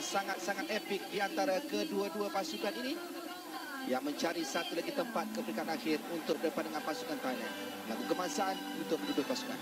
sangat-sangat epik di antara kedua-dua pasukan ini yang mencari satu lagi tempat ke peringkat akhir untuk berdepan dengan pasukan Thailand. Lagu kebangsaan untuk kedua pasukan.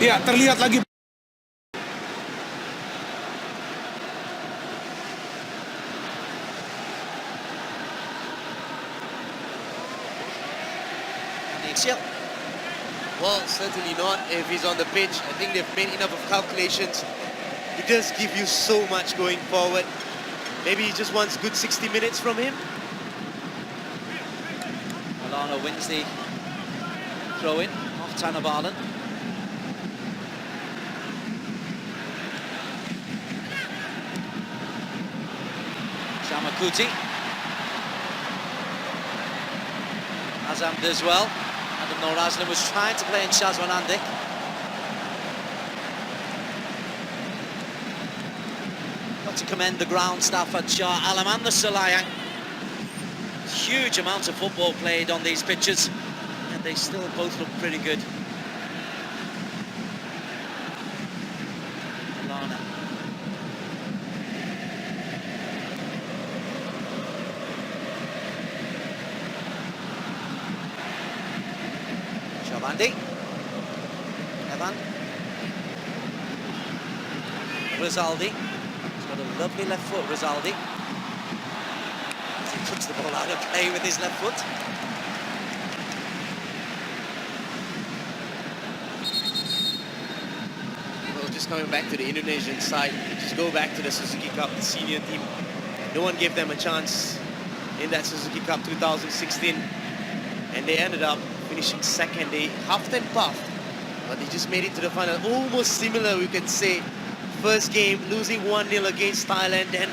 Ya, terlihat lagi. Well, certainly not if he's on the pitch. I think they've made enough of calculations. He does give you so much going forward. Maybe he just wants good 60 minutes from him. Alana wins the throw-in off Tanabalan. Shamakuti. Azam does well. Adam Norazlan was trying to play in Shazwanandik. Got to commend the ground staff at Shah Alam and the Selayang. Huge amount of football played on these pitches, and they still both look pretty good. Alana. Shavandi. Evan. Rizaldi. He's got a lovely left foot, Rizaldi. He puts the ball out of play with his left foot. Well, just coming back to the Indonesian side, just go back to the Suzuki Cup, the senior team. No one gave them a chance in that Suzuki Cup 2016. And they ended up finishing second. They huffed and puffed, but they just made it to the final. Almost similar, we can say. First game, losing 1-0 against Thailand, and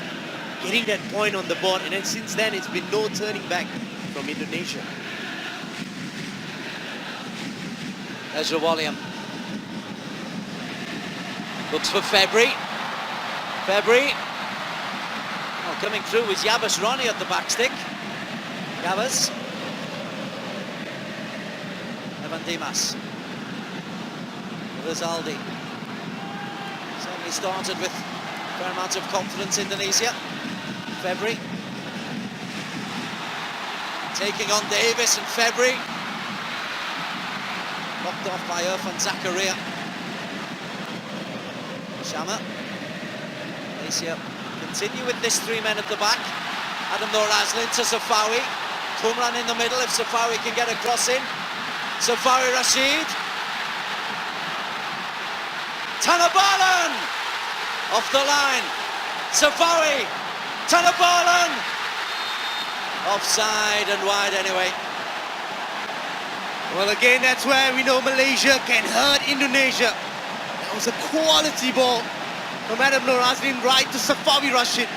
getting that point on the board. And then since then, it's been no turning back from Indonesia. Ezra Walliam looks for February. Oh, coming through is Yabas Ronnie at the back stick. Yabas. Evan Dimas. Rizaldi. Certainly started with a fair amount of confidence, Indonesia. February. Taking on Davis, and February knocked off by Irfan Zakaria. Shama. Malaysia continue with this 3 men at the back. Adam Nur Azlin to Safawi. Kumran in the middle if Safawi can get a cross in. Safawi Rashid. Tanabalan off the line. Safawi. Tanabalan. Offside and wide anyway. Well, again, that's where we know Malaysia can hurt Indonesia. That was a quality ball from Adam Nur Azlin right to Safawi Rashid.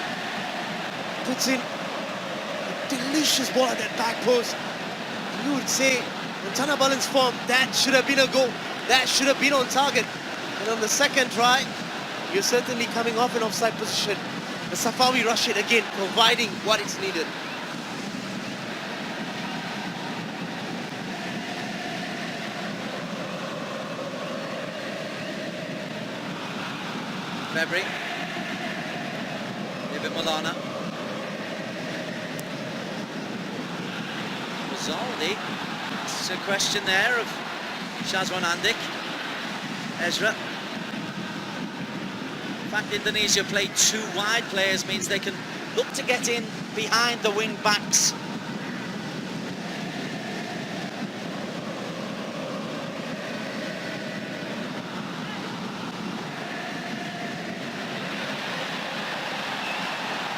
Puts in a delicious ball at that back post. You would say, in Tanabalan's form, that should have been a goal. That should have been on target. And on the second try, you're certainly coming off an offside position. The Safawi Rashid again providing what is needed. February. Ibn Malana. Rizaldi. It's a question there of Shazwan Andik. Ezra. In fact, Indonesia play 2 wide players, means they can look to get in behind the wing backs.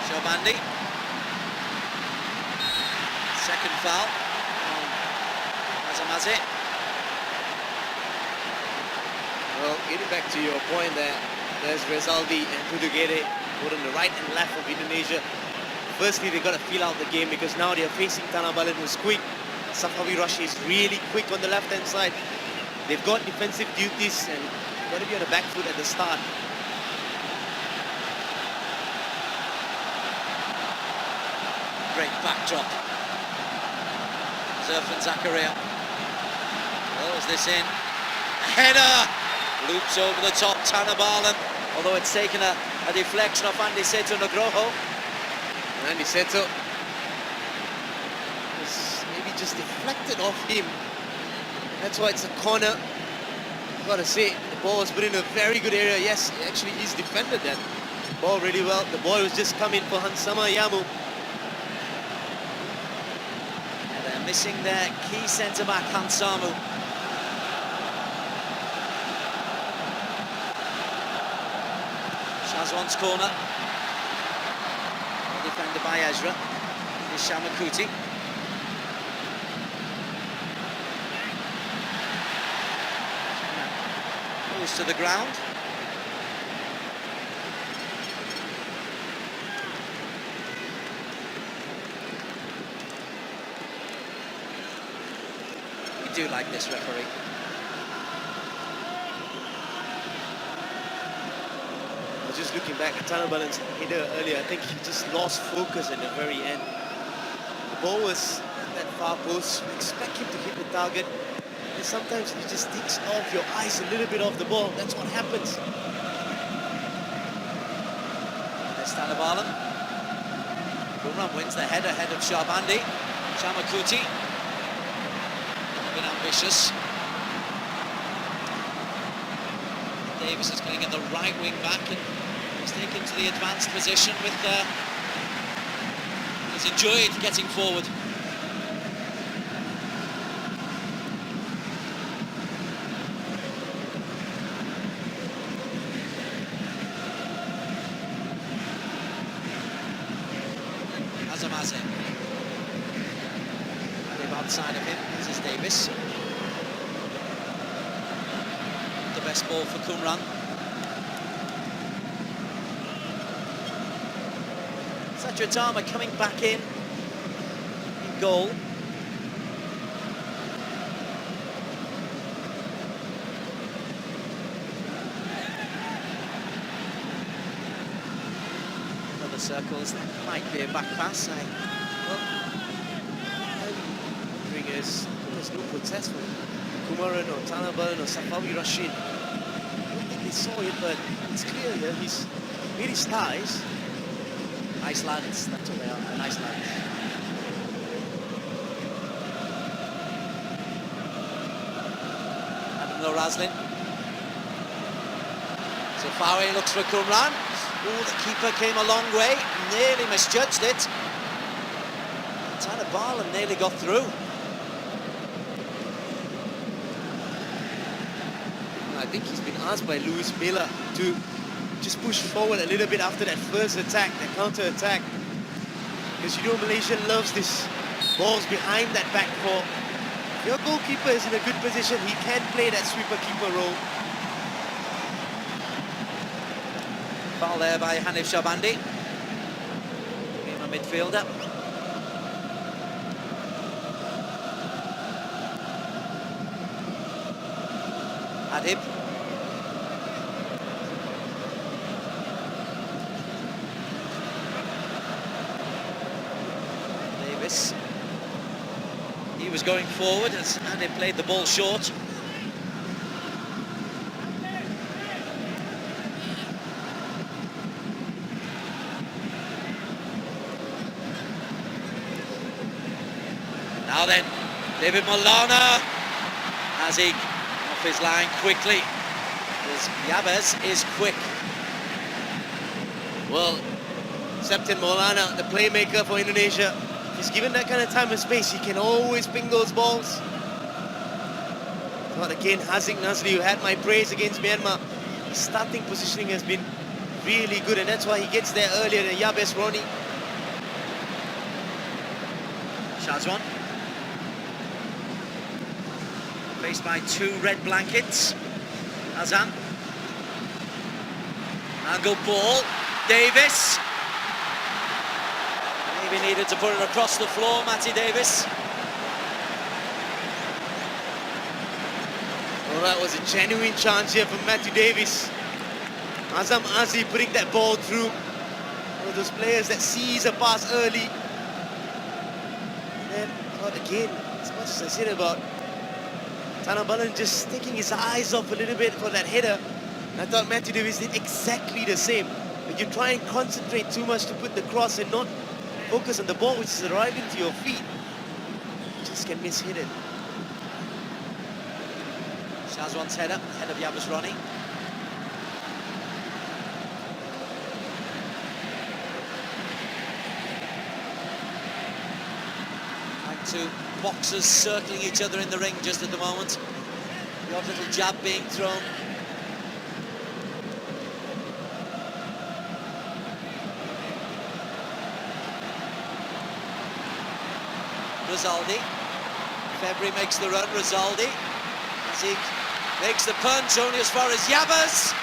Shobandi. Second foul on Azamazi. Well, getting back to your point there, there's Rizaldi and Pudugede, both on the right and left of Indonesia. Firstly, they've got to feel out the game because now they're facing Tanabalan, who's quick. Safawi Rashid is really quick on the left-hand side. They've got defensive duties and got to be on the back foot at the start. Great backdrop. Irfan Zakaria. Well, is this in? A header! Loops over the top, Tanabalan. Although it's taken a deflection off Andy Seto Nugroho. Andy Seto was maybe just deflected off him. That's why it's a corner. Gotta say, the ball was put in a very good area. Yes, actually he's defended that ball really well. The ball was just coming for Hansama Yamu. And they're missing their key centre-back, Hansamu. Shazwan's corner. Well defended by Ezra. Is Shamakuti. Goes to the ground. We do like this referee. Just looking back at Tanabalan's header earlier, I think he just lost focus at the very end. The ball was at that far post. You expect him to hit the target, and sometimes he just takes off your eyes a little bit off the ball. That's what happens. There's Tanabalan. Kumran wins the header ahead of Sharbandi. Shamakuti. Been ambitious. Davis is playing at the right wing back and he's taken to the advanced position with he's enjoyed getting forward. Shazamaze. Live outside of him, this is Davis. The best ball for Kumran. Satratama coming back in goal. Another circles, that might be a back pass. Well, I'm wondering is there's no protest from Kumaran or Tanaban or Safawi Rashid. I don't think they saw it, but it's clear here he's made his ties. Nice lads, that's what they are, nice lads. Razlin. Safawi looks for Kumran. Oh, the keeper came a long way, nearly misjudged it. Tanaban nearly got through. I think he's been asked by Luis Miller to just push forward a little bit after that first attack, that counter-attack. Because you know Malaysia loves this balls behind that back four. If your goalkeeper is in a good position, he can play that sweeper-keeper role. Foul there by Hanif Shabandi. Became a midfielder. Adib. Davis. He was going forward as Adib played the ball short. Now then, David Molana as he off his line quickly. Because Yabes is quick. Well, Septin Maulana, the playmaker for Indonesia, if he's given that kind of time and space, he can always ping those balls. But again, Haziq Nazri, who had my praise against Myanmar, his starting positioning has been really good, and that's why he gets there earlier than Yabes Roni. Shazwan. Faced by two red blankets. Azam. Angle ball. Davis. Maybe needed to put it across the floor, Matty Davis. Well, that was a genuine chance here from Matthew Davis. Azam Azi putting that ball through. One of those players that sees a pass early. And then, well, again, as much as I said about Tanabalan just taking his eyes off a little bit for that header, I thought Matthew Davis did exactly the same. When you try and concentrate too much to put the cross and not focus on the ball which is arriving to your feet, you just can miss-hit it. Shazwan's header, head of Yabes Roni. Like two boxers circling each other in the ring just at the moment. The odd little jab being thrown. Rizaldi. February makes the run, Rizaldi. Haziq makes the punch, only as far as Yabes.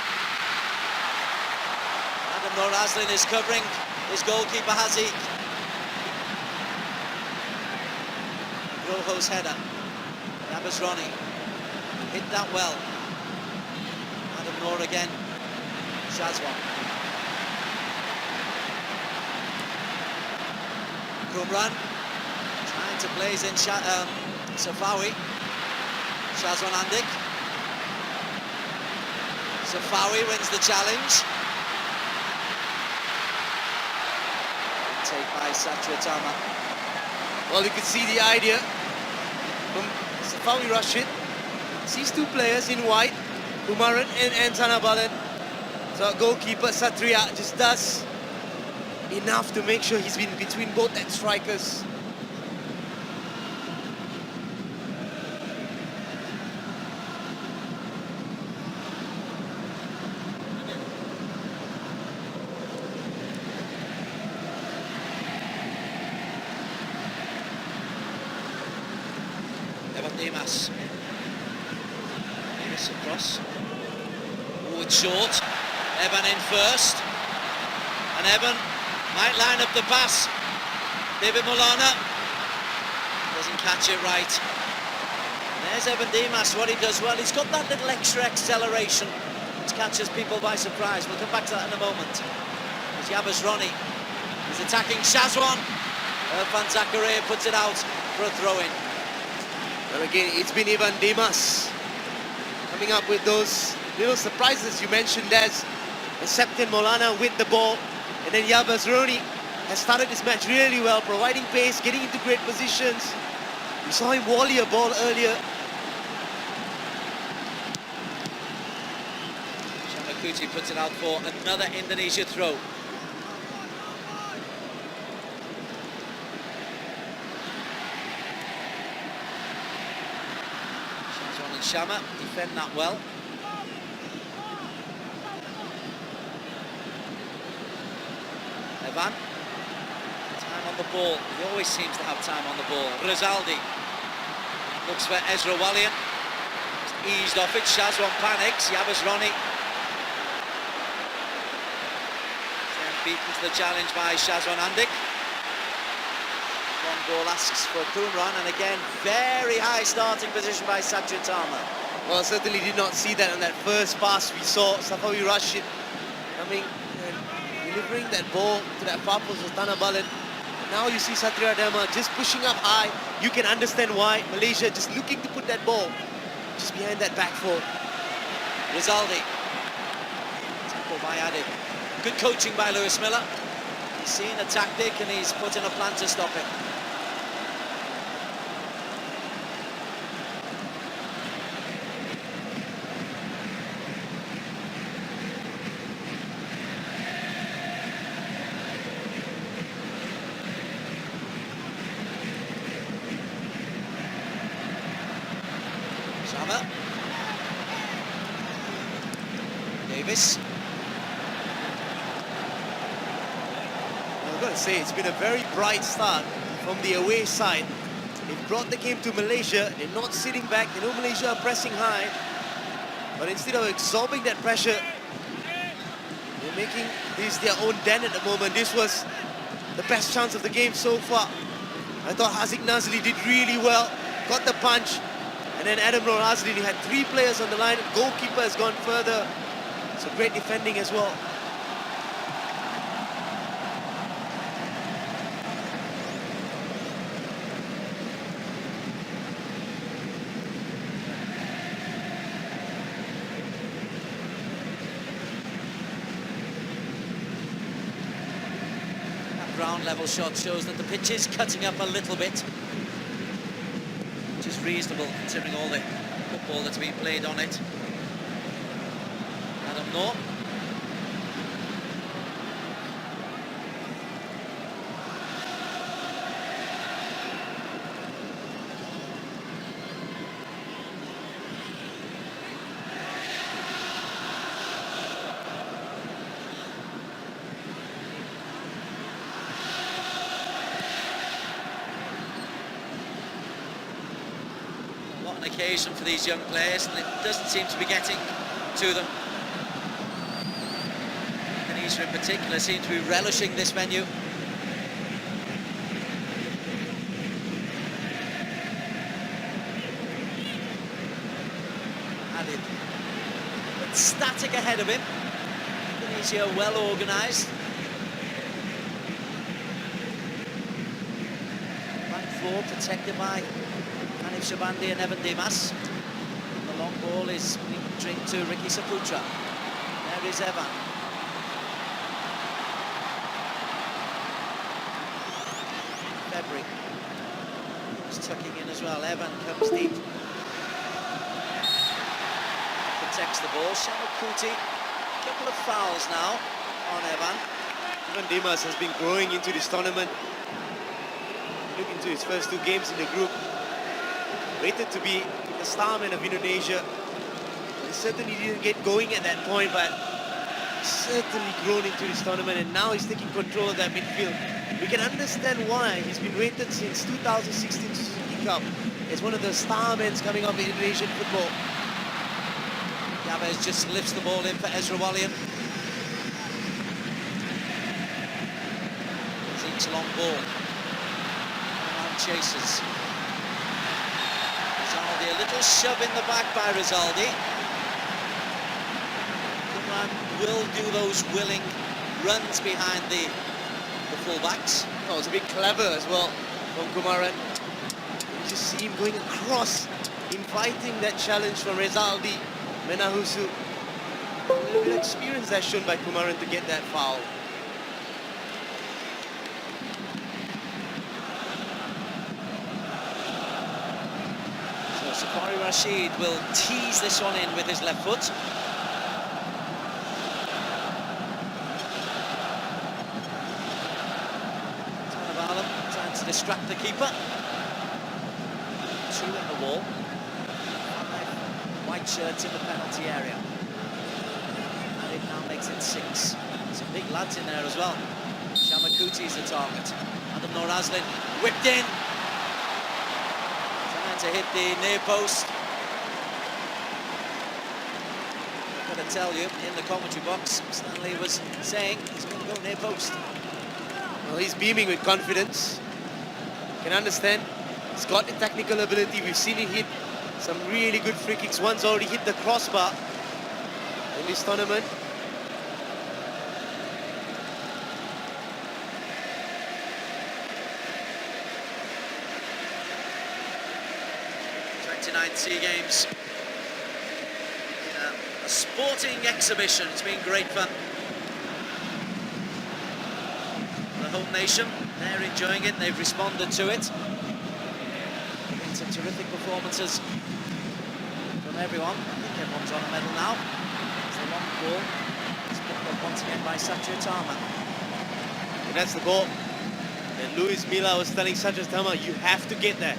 Adam Norazlin is covering his goalkeeper Haziq. Rojo's header. Yabes Roni hit that well. Adam Noor again. Shazwan. Kumran trying to blaze in Safawi. Shazwan Andik. Safawi wins the challenge. Take by Satratama. Well, you can see the idea from Safawi Rashid. Sees two players in white, Kumaran and Tanabalan. So goalkeeper Satria just does enough to make sure he's been between both that strikers. Evan Dimas. Davis across. Oh, it's short. Evan in first. And Evan might line up the pass. David Molana doesn't catch it right. There's Evan Dimas, what he does well. He's got that little extra acceleration which catches people by surprise. We'll come back to that in a moment. As Yabas Ronnie is attacking Shazwan. Irfan Zakaria puts it out for a throw-in. And again, it's been Evan Dimas coming up with those little surprises you mentioned, as Septin Molana with the ball. And then Yabas Ronnie has started this match really well, providing pace, getting into great positions. We saw him volley a ball earlier. Shamakuti puts it out for another Indonesia throw. Shazwan and Shama defend that well. Evan, time on the ball. He always seems to have time on the ball. Rizaldi looks for Ezra Walian. Just eased off it. Shazwan panics. Yabas Ronnie then beaten to the challenge by Shazwan Andik. One ball asks for Kumran, and again very high starting position by Sajid Tama. Well, certainly did not see that on that first pass. We saw Safawi Rashid coming and delivering that ball to that far post of Tanah Balan. Now you see Satria Dharma just pushing up high. You can understand why Malaysia just looking to put that ball just behind that back four. Rizaldi. Tackle by Adib. Good coaching by Lewis Miller. He's seen a tactic and he's put in a plan to stop it. Davis. I've got to say, it's been a very bright start from the away side. They've brought the game to Malaysia. They're not sitting back. They know Malaysia are pressing high. But instead of absorbing that pressure, they're making this their own den at the moment. This was the best chance of the game so far. I thought Haziq Nazli did really well. Got the punch. And then Adam Razlin, he had 3 players on the line. Goalkeeper has gone further. So great defending as well. That ground level shot shows that the pitch is cutting up a little bit, which is reasonable considering all the football that's been played on it. Adam Noor. What an occasion for these young players, and it doesn't seem to be getting to them. Indonesia in particular seem to be relishing this venue. Adib, but static ahead of him. Indonesia well organised. Back four protected by Hanif Shabandi and Evan Dimas. The long ball is drink to Ricky Saputra. There is Evan. February is tucking in as well. Evan comes deep. Protects the ball. Shamakuti. Couple of fouls now on Evan. Evan Dimas has been growing into this tournament. Look into his first 2 games in the group. Rated to be the star man of Indonesia. He certainly didn't get going at that point, but certainly grown into this tournament, and now he's taking control of that midfield. we can understand why he's been rated since 2016 Suzuki Cup as one of the star men coming up in Indonesian football. Gabez just lifts the ball in for Ezra Wallian. Each long ball. Around chases. Rizaldi, a little shove in the back by Rizaldi. Kumran will do those willing runs behind the full-backs. Oh, it's a bit clever as well from Kumaran. You just see him going across, inviting that challenge from Rizaldi, Menahusu. A little bit of experience that's shown by Kumaran to get that foul. So Safari Rashid will tease this one in with his left foot. Trying to distract the keeper. Two in the wall. White shirts in the penalty area. And it now makes it 6. Some big lads in there as well. Shamakuti is the target. Adam Norazlin whipped in. Trying to hit the near post. I've got to tell you, in the commentary box, Stanley was saying he's going to go near post. Well, he's beaming with confidence. You can understand. He's got the technical ability. We've seen him hit some really good free kicks. One's already hit the crossbar in this tournament. SEA Games. A sporting exhibition. It's been great fun. The home nation, they're enjoying it. They've responded to it. Been some terrific performances from everyone. I think everyone's on a medal now. It's the long ball. It's picked up once again by Satya Tama. And that's the ball. And Luis Milla was telling Satya Tama, you have to get there.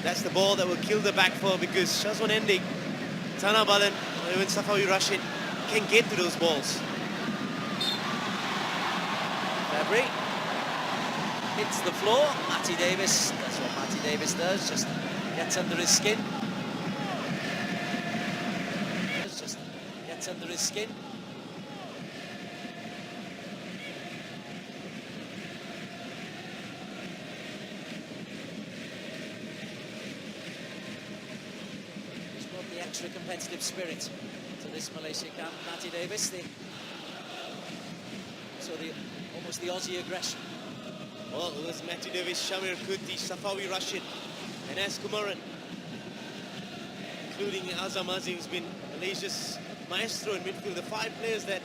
That's the ball that will kill the back four, because Shazwan Ending, Tana Balan, or even Safawi Rashid can get to those balls. February hits the floor. Matty Davis, that's what Matty Davis does, just gets under his skin. Just gets under his skin. Extra competitive spirit to this Malaysia camp. Matty Davis, almost the Aussie aggression. Well, it was Matty Davis, Shamir Kuti, Safawi Rashid, and S. Kumaran, including Azam Azim, who's been Malaysia's maestro in midfield. The 5 players that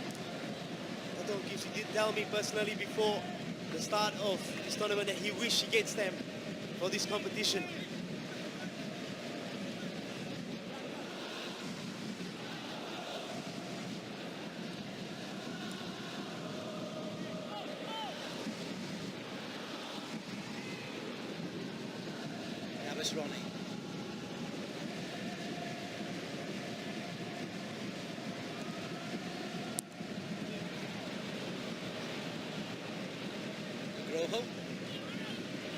Dato' Gipsy did tell me personally before the start of this tournament that he wished he gets them for this competition. Ronnie. Groho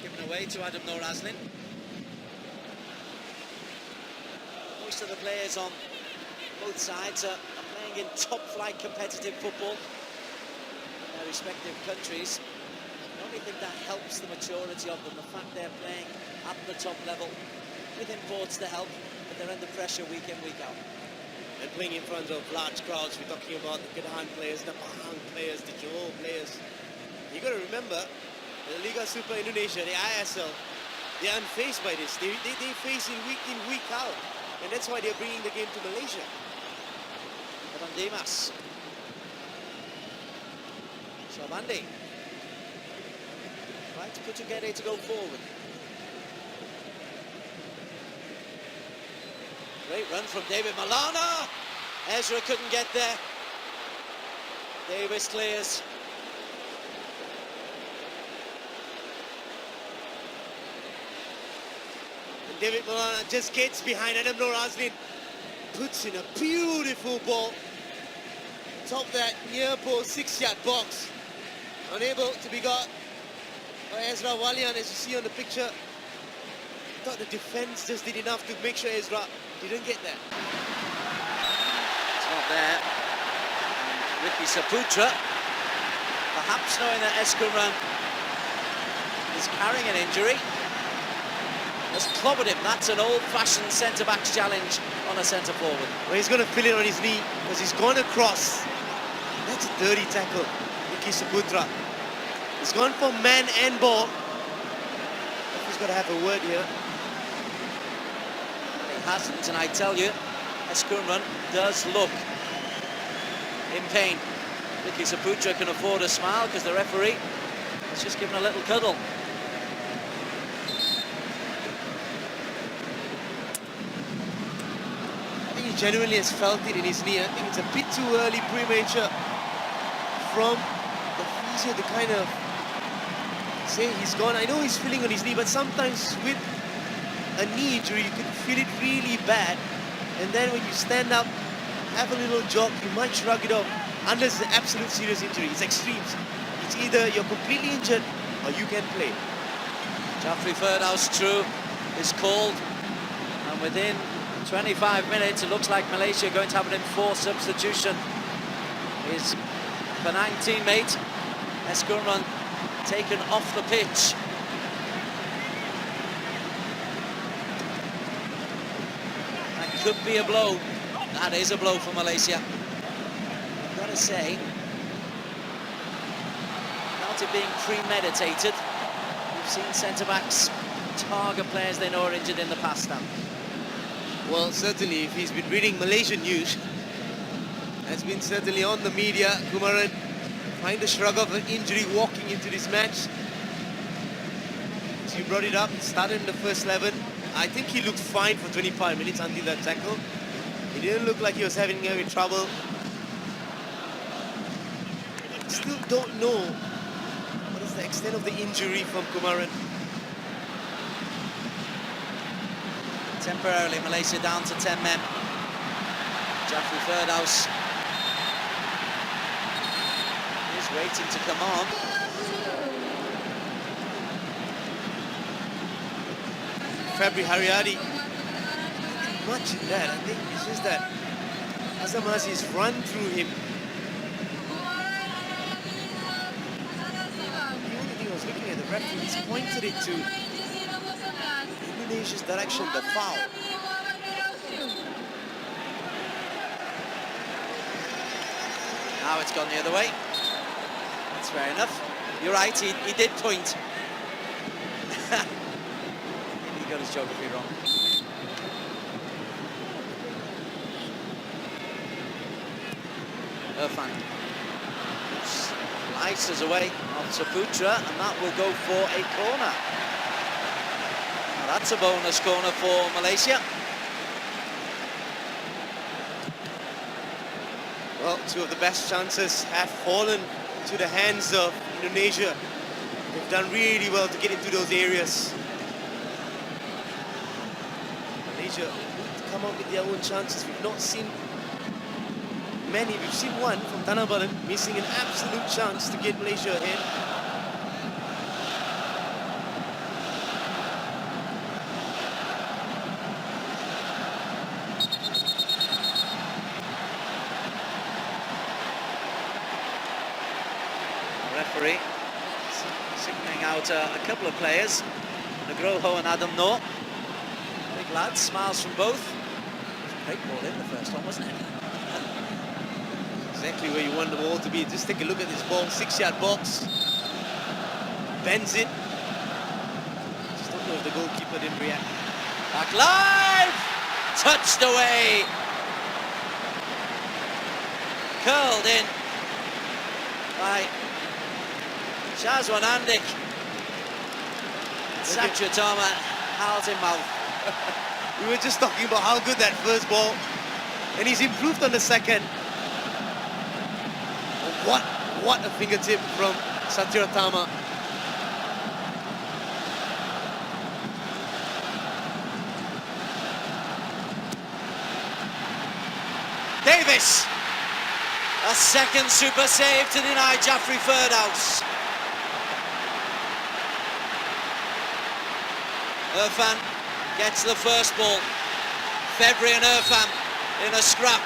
given away to Adam Norazlin. Most of the players on both sides are playing in top-flight competitive football in their respective countries. I only think that helps the maturity of them, the fact they're playing at the top level, with imports to help, but they're under pressure week in, week out. And playing in front of large crowds. We're talking about the Kedahan players, the Pahang players, the Johor players. You got to remember, the Liga Super Indonesia, the ISL, they're unfazed by this. They face in, week out. And that's why they're bringing the game to Malaysia. Evan Dimas. Shabandi. Right, Putukere to go forward. Great run from David Malana. Ezra couldn't get there. Davis clears. And David Malana just gets behind Adam Norazlin. Puts in a beautiful ball. Top that near post 6-yard box. Unable to be got Ezra Walian, as you see on the picture, thought the defense just did enough to make sure Ezra didn't get there. It's not there. Ricky Saputra, perhaps knowing that Eskumran is carrying an injury, has clobbered him. That's an old-fashioned centre-back's challenge on a centre-forward. Well, he's going to feel it on his knee because he's gone across. That's a dirty tackle, Ricky Saputra. He's gone for man and ball. He's got to have a word here. He hasn't, and I tell you, Eskumran does look in pain. Ricky Saputra can afford a smile because the referee has just given a little cuddle. I think he genuinely has felt it in his knee. I think it's a bit too early, premature from the physio to kind of say he's gone. I know he's feeling on his knee, but sometimes with a knee injury, you can feel it really bad. And then when you stand up, have a little jog, you might shrug it off. Unless it's an absolute serious injury, it's extremes. It's either you're completely injured or you can play. Jaffrey Ferdhouse, true, is called. And within 25 minutes, it looks like Malaysia are going to have an enforced substitution. His Penang teammate, Eskumran, taken off the pitch. That could be a blow. That is a blow for Malaysia. I've got to say, without it being premeditated, we've seen centre-backs target players they know are injured in the past now. Well, certainly, if he's been reading Malaysian news, has been certainly on the media, Kumaran trying to shrug off an injury walking into this match. So you brought it up, started in the first 11. I think he looked fine for 25 minutes until that tackle. He didn't look like he was having any trouble. Still don't know what is the extent of the injury from Kumaran. Temporarily, Malaysia down to 10 men. Jaffrey Ferdhouse is waiting to come on. Fabri Haryadi, much in that. I think it's just that Azam Aziz run through him. The only thing I was looking at, the referee, he's pointed it to Indonesia's direction, the foul. Now it's gone the other way. That's fair enough. You're right, he did point. He got his geography wrong. Irfan slices away on Saputra, and that will go for a corner. Now that's a bonus corner for Malaysia. Well, two of the best chances have fallen to the hands of Indonesia. They've done really well to get into those areas. Malaysia need to come up with their own chances. We've not seen many. We've seen one from Tanah Balan missing an absolute chance to get Malaysia ahead. Referee signaling out a couple of players, Nugroho and Adam Noor. Big lads, smiles from both. Great ball in the first one, wasn't it? Exactly where you want the ball to be. Just take a look at this ball, 6-yard box. Bends it. Just don't know if the goalkeeper didn't react. Back live! Touched away! Curled in by Shazwan Andik. Satya Tama howls in mouth. We were just talking about how good that first ball, and he's improved on the second. What a fingertip from Satya Tama. Davis! A second super save to deny Jaffrey Ferdhouse. Irfan gets the first ball. February and Irfan in a scrap.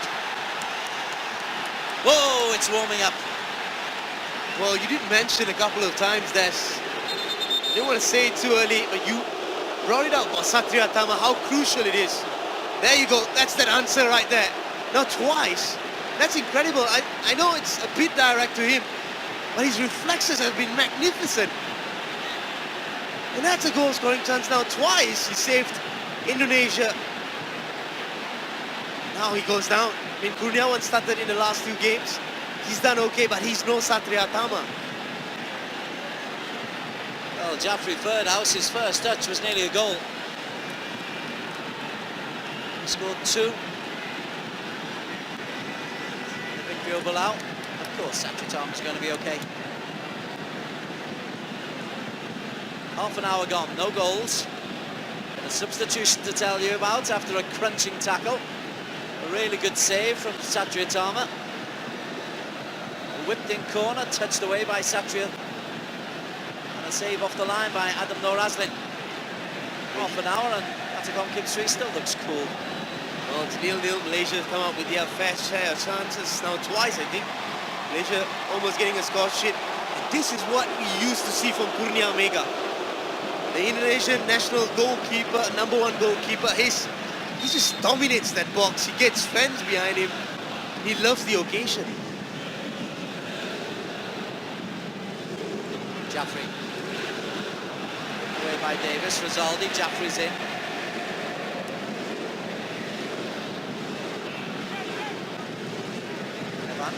Whoa, it's warming up. Well, you did mention a couple of times that I didn't want to say it too early, but you brought it up about Satria Tama, how crucial it is. There you go, that's that answer right there. Now twice, that's incredible. I know it's a bit direct to him, but his reflexes have been magnificent. And that's a goal scoring chance now. Twice he saved Indonesia. Now he goes down. I mean, Kurniawan started in the last 2 games. He's done okay, but he's no Satria Tama. Well, Jaffrey His first touch was nearly a goal. He scored 2. The victory over Lau. Of course, Satria Tama's going to be okay. Half an hour gone, no goals. A substitution to tell you about after a crunching tackle. A really good save from Satria Tama. A whipped-in corner, touched away by Satria. And a save off the line by Adam Norazlin. Half an hour and Pertarungan Kim Sri still looks cool. Well, it's 0-0. Malaysia come up with their fair share of chances. Now twice, I think. Malaysia almost getting a score sheet. And this is what we used to see from Kurnia Mega. The Indonesian national goalkeeper, #1 goalkeeper, he just dominates that box. He gets fans behind him. He loves the occasion. Jaffrey. Away by Davis. Rizaldi. Jaffrey's in. Evan.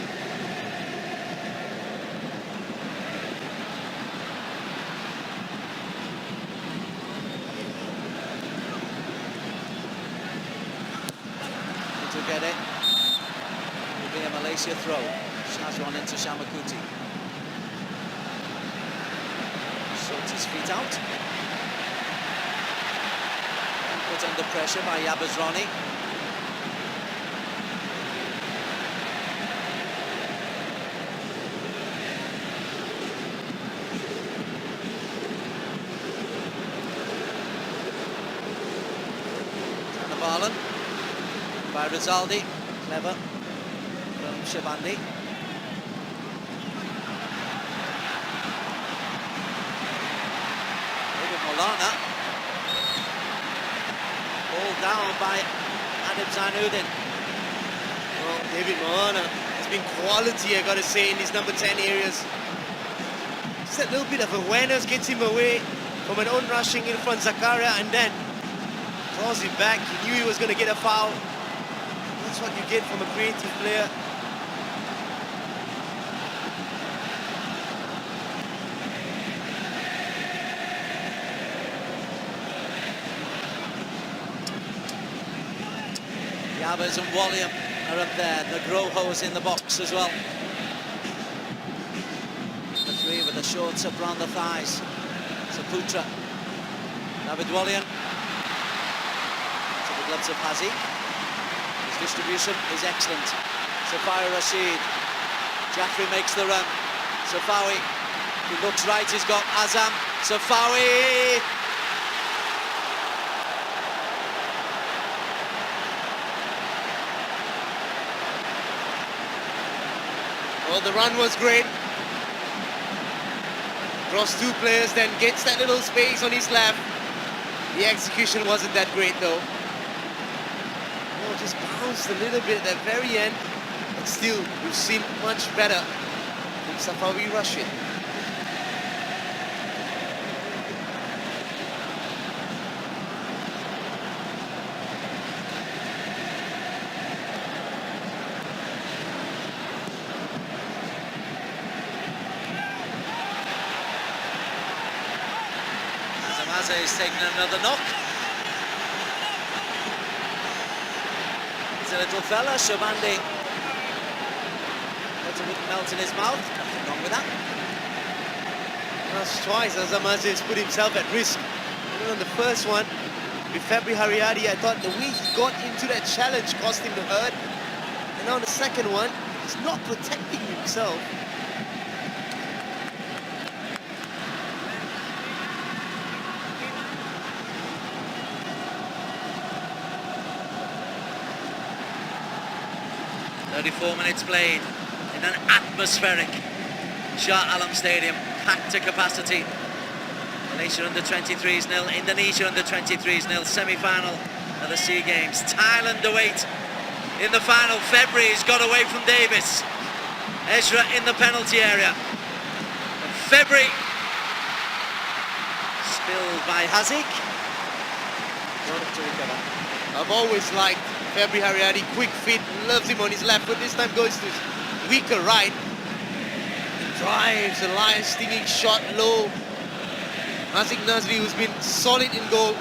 To get it. Will be a Malaysia throw. Shazwan into Shamakuti. Sorts his feet out. Put under pressure by Yabazroni. Tanabalan by Rizaldi. Clever from Shabandi. Molana. Ball down by Adib Zainuddin. Well, David Molana has been quality, I gotta say, in his number 10 areas. Just a little bit of awareness gets him away from an own rushing in front Zakaria and then draws it back. He knew he was going to get a foul. That's what you get from a creative player. Yabaz and Walliam are up there. Nugroho's in the box as well. The 3 with the shorts up around the thighs. Saputra. David Walliam. To the gloves of Haziq. His distribution is excellent. Safari Rashid. Jaffrey makes the run. Safawi. He looks right, he's got Azam. Safawi. Well, the run was great. Cross 2 players, then gets that little space on his left. The execution wasn't that great though. Oh, just bounced a little bit at the very end. But still, we've seen much better from Safawi Rashid. He's taken another knock. He's a little fella, Shabandi. Water wouldn't melt in his mouth. Nothing wrong with that. That's twice Azamaze has put himself at risk. And then on the first one, with Febri Haryadi, I thought the way he got into that challenge cost him the hurt. And now on the second one, he's not protecting himself. 34 minutes played in an atmospheric Shah Alam Stadium, packed to capacity. Malaysia under-23s 0, Indonesia under-23s 0, semi-final of the SEA Games. Thailand await in the final. February's got away from Davis. Ezra in the penalty area. And February spilled by Haziq. To recover. I've always liked February Haryadi, quick feet, loves him on his left foot. This time goes to his weaker right. Drives a line, stinging shot low. Haziq Nazri, who's been solid in goal,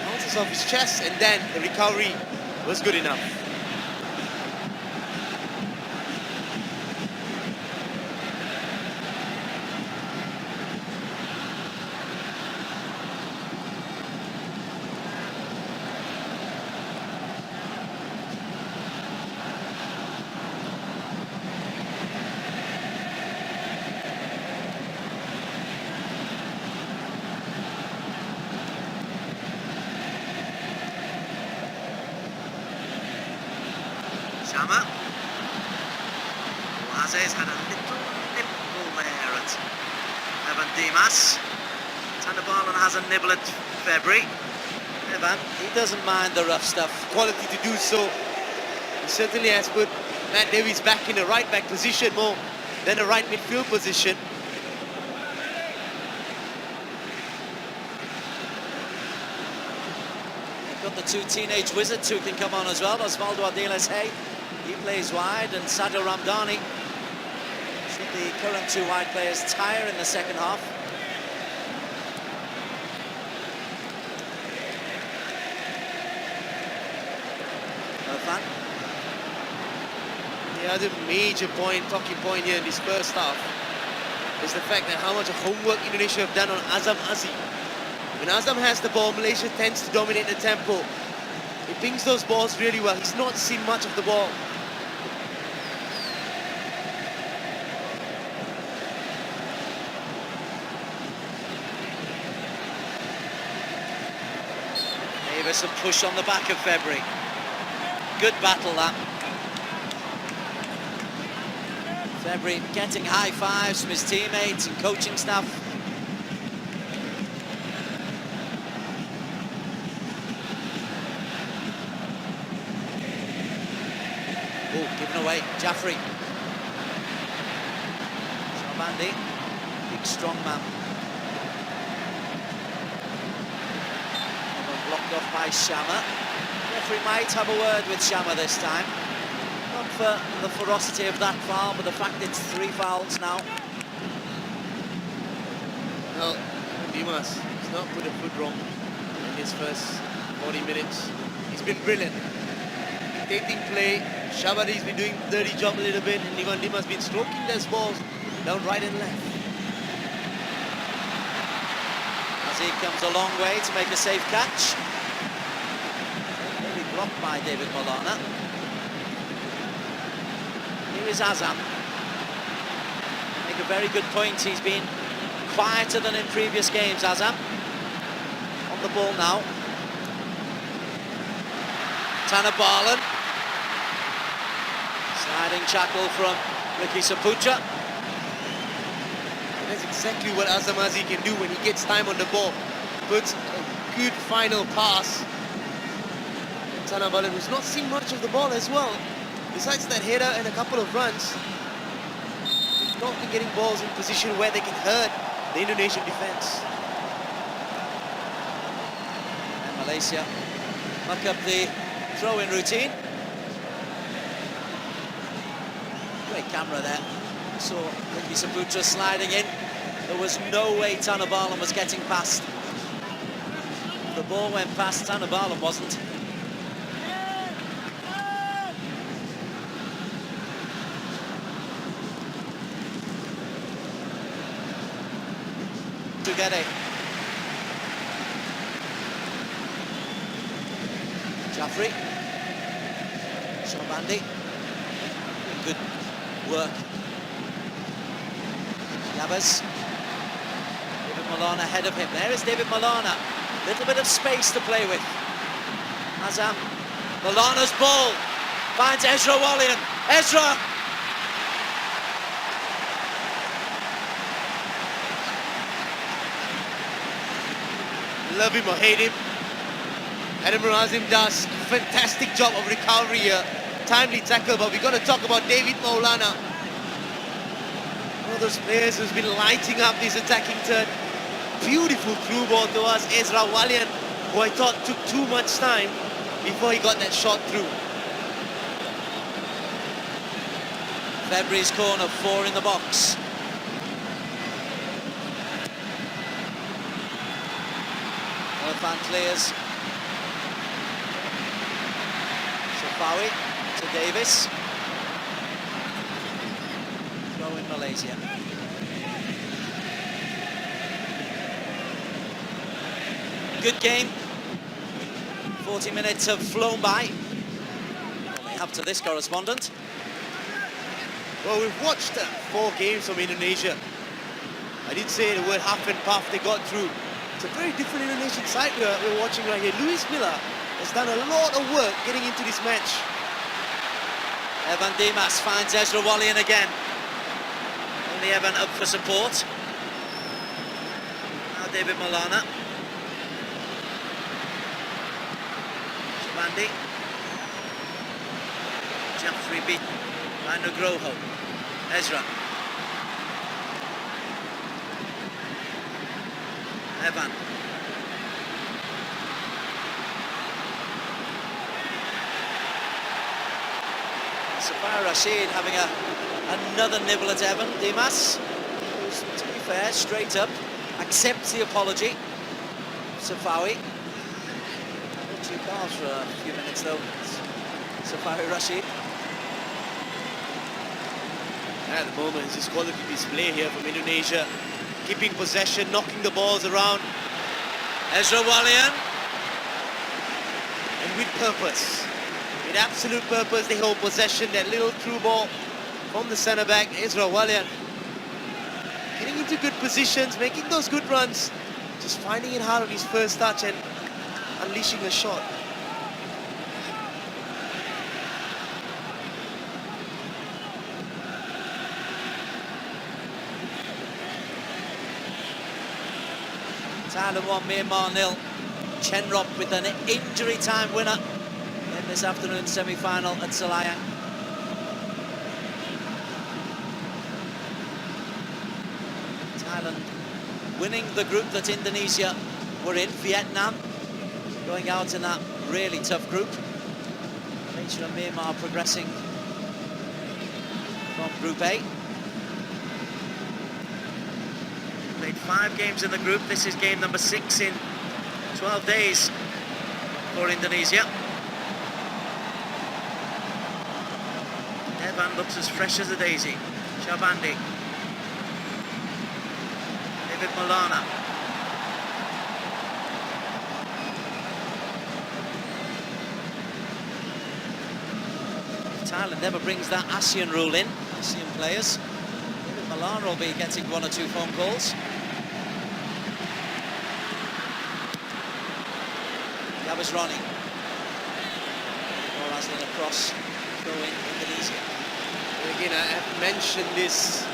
bounces off his chest, and then the recovery was good enough. Shama. Oaze's had a little nibble there at Evan Dimas. Tandabalan has a nibble at February. Evan, he doesn't mind the rough stuff. Quality to do so. He certainly has put Matt Davies back in a right back position more than a right midfield position. They've got the two teenage wizards who can come on as well. Osvaldo Ardiles Hay, he plays wide, and Sadio Ramdani. Should the current two wide players tire in the second half? Irfan. The other major talking point here in this first half is the fact that how much homework Indonesia have done on Azam Aziz. When Azam has the ball, Malaysia tends to dominate the tempo. He pings those balls really well. He's not seen much of the ball. Davis a push on the back of February. Good battle that. February getting high fives from his teammates and coaching staff. Oh, given away, Jaffrey. Sharbandi, big strong man. Blocked off by Shama. Referee might have a word with Shama this time. Not for the ferocity of that foul, but the fact it's 3 fouls now. Well, Dimas has not put a foot wrong in his first 40 minutes. He's been brilliant. Taking play, Shabadi's been doing the dirty job a little bit, and Ivan Dimas has been stroking those balls down right and left. As he comes a long way to make a safe catch. Maybe blocked by David Molana. Here is Azam. Make a very good point. He's been quieter than in previous games, Azam. On the ball now. Tandabalan. Sliding shackle from Ricky Saputra. That's exactly what Azam Aziz can do when he gets time on the ball. Puts a good final pass. Tandabalan, who's not seen much of the ball as well. Besides that header and a couple of runs, he's not been getting balls in position where they can hurt the Indonesian defense. And Malaysia muck up the throw-in routine. Great camera there. Saw Ricky Saputra sliding in. There was no way Tandabalan was getting past. The ball went past, Tandabalan wasn't. Tugede. Jaffrey. Sharbandi. Good work. Yabas. David Molana ahead of him. There is David Molana. Little bit of space to play with. Azam. Molana's ball. finds Ezra Wallian. Ezra! Love him or hate him, Adam Razim does a fantastic job of recovery here. Timely tackle, but we've got to talk about David Maulana. One of those players who's been lighting up this attacking third. Beautiful through ball to us, Ezra Wallian, who I thought took too much time before he got that shot through. February's corner, 4 in the box. Fan clears. Safawi to Davis. Throw in Malaysia. Good game. 40 minutes have flown by. What we have to this correspondent. Well, we've watched 4 games from Indonesia. I did say the word half and puff they got through. It's a very different Indonesian side we're watching right here. Luis Milla has done a lot of work getting into this match. Evan Dimas finds Ezra Wallian again. Only Evan up for support. Now David Maulana. Shabandi. Jeffrey beaten by Nugroho. Ezra. Evan. Safar Rashid having another nibble at Evan. Dimas, who's, to be fair, straight up, accepts the apology. Safawi. Two calves for a few minutes though. Safari Rashid. At the moment, it's just quality display here from Indonesia. Keeping possession, knocking the balls around. Ezra Wallian. And with purpose. With absolute purpose, they hold possession. That little through ball from the centre-back, Ezra Wallian. Getting into good positions, making those good runs. Just finding it hard on his first touch and unleashing a shot. Thailand 1, Myanmar 0. Chenrop with an injury time winner in this afternoon's semi-final at Selayang. Thailand winning the group that Indonesia were in. Vietnam going out in that really tough group. Malaysia and Myanmar progressing from Group A. Played 5 games in the group. This is game number 6 in 12 days for Indonesia. Evan looks as fresh as a daisy. Shabandi. David Maulana. Thailand never brings that ASEAN rule in. ASEAN players. Maulana will be getting 1 or 2 phone calls. Gabas Ronnie. Or Aslan across, throwing Indonesia. And again, I have mentioned this.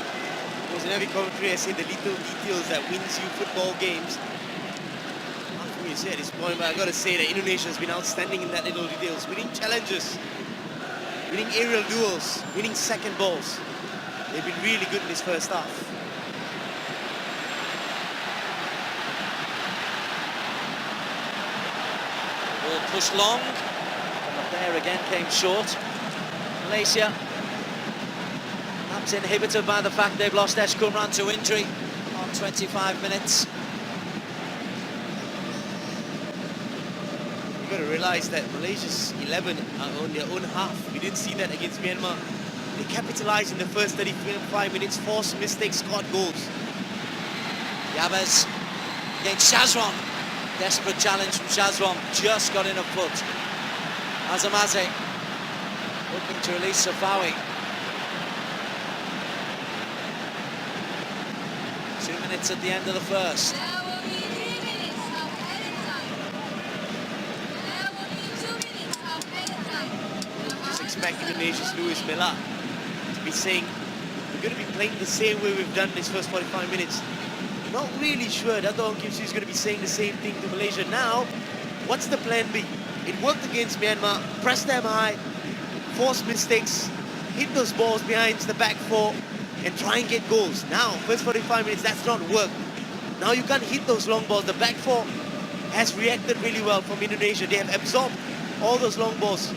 Because in every commentary I say the little details that wins you football games. After you say at this point, but I've got to say that Indonesia has been outstanding in that little details. Winning challenges, winning aerial duels, winning second balls. They've been really good in this first half. Ball pushed long, and the player again came short. Malaysia, perhaps inhibited by the fact they've lost Esh Kumran to injury on 25 minutes. You've got to realise that Malaysia's 11 are on their own half. We didn't see that against Myanmar. They capitalised in the first 35 minutes, forced mistakes, scored goals. Yabez against Shazwan. Desperate challenge from Shazwan. Just got in a foot. Azamaze looking to release Safawi. 2 minutes at the end of the first. back Indonesia's Luis Milla to be saying, we're going to be playing the same way we've done this first 45 minutes. Not really sure Dato' Ong Kim Siew is going to be saying the same thing to Malaysia. Now, what's the plan B? It worked against Myanmar, press them high, force mistakes, hit those balls behind the back four, and try and get goals. Now, first 45 minutes, that's not worked. Now you can't hit those long balls. The back four has reacted really well from Indonesia. They have absorbed all those long balls.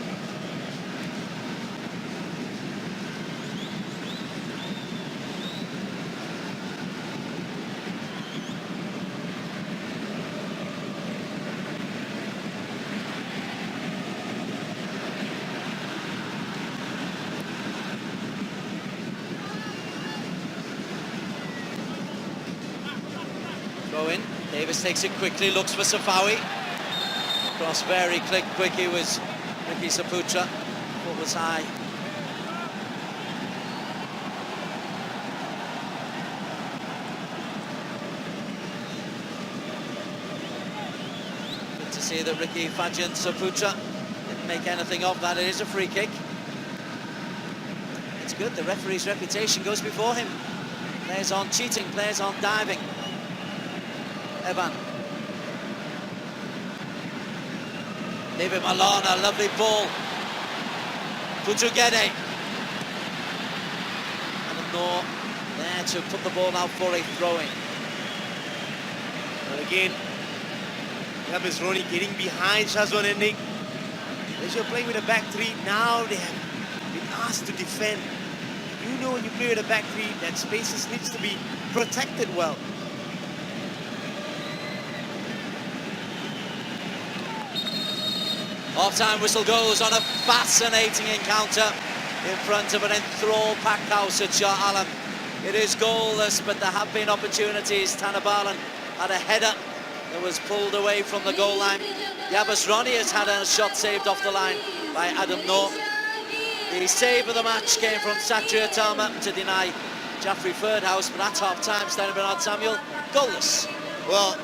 In. Davis takes it quickly, looks for Safawi. Cross very quick, he was Ricky Saputra. What was high. Good to see that Ricky Fajan Saputra didn't make anything of that. It is a free kick. It's good, the referee's reputation goes before him. Players on cheating, players on diving. Evan. Leave him alone, a lovely ball. Pujugede. And Noor there to put the ball out for a throw-in. And again, Yabes Roni getting behind Shazwan Ending. Malaysia playing with a back three. Now they have been asked to defend. You know when you play with a back three, that spaces needs to be protected well. Half-time whistle goes on a fascinating encounter in front of an enthralled packed house at Shah Alam. It is goalless, but there have been opportunities. Tanabalan had a header that was pulled away from the goal line. Yabes Roni has had a shot saved off the line by Adam Noor. The save of the match came from Satria Tama to deny Jaffrey Ferdhouse, but at half-time, Steiner Bernard Samuel, goalless. Well,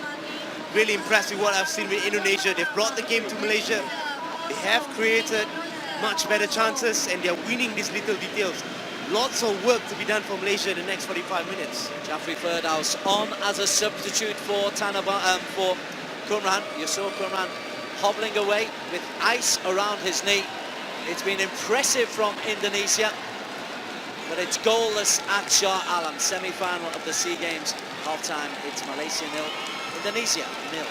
really impressive what I've seen with Indonesia. They've brought the game to Malaysia. They have created much better chances and they're winning these little details. Lots of work to be done for Malaysia in the next 45 minutes. Jaffrey Ferdhouse on as a substitute for for Kumran. You saw Kumran hobbling away with ice around his knee. It's been impressive from Indonesia, but it's goalless at Shah Alam, semi-final of the SEA Games. Half-time, it's Malaysia 0, Indonesia 0.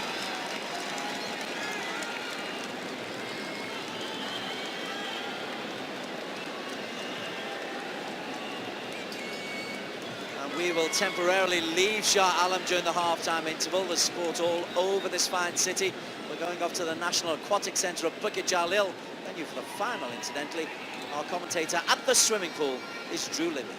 We will temporarily leave Shah Alam during the half-time interval. There's sport all over this fine city. We're going off to the National Aquatic Centre of Bukit Jalil. Venue for the final, incidentally. Our commentator at the swimming pool is Drew Libby.